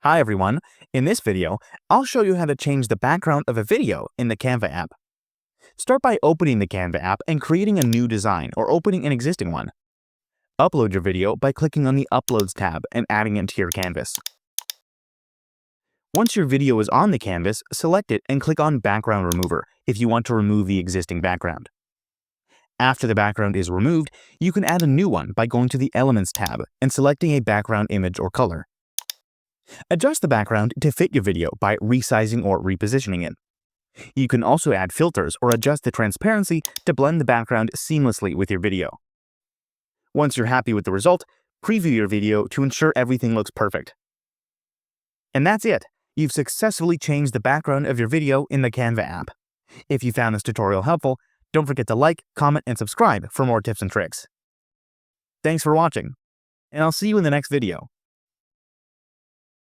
Hi everyone, in this video, I'll show you how to change the background of a video in the Canva app. Start by opening the Canva app and creating a new design or opening an existing one. Upload your video by clicking on the Uploads tab and adding it to your canvas. Once your video is on the canvas, select it and click on Background Remover if you want to remove the existing background. After the background is removed, you can add a new one by going to the Elements tab and selecting a background image or color. Adjust the background to fit your video by resizing or repositioning it. You can also add filters or adjust the transparency to blend the background seamlessly with your video. Once you're happy with the result, preview your video to ensure everything looks perfect. And that's it! You've successfully changed the background of your video in the Canva app. If you found this tutorial helpful, don't forget to like, comment, and subscribe for more tips and tricks. Thanks for watching, and I'll see you in the next video.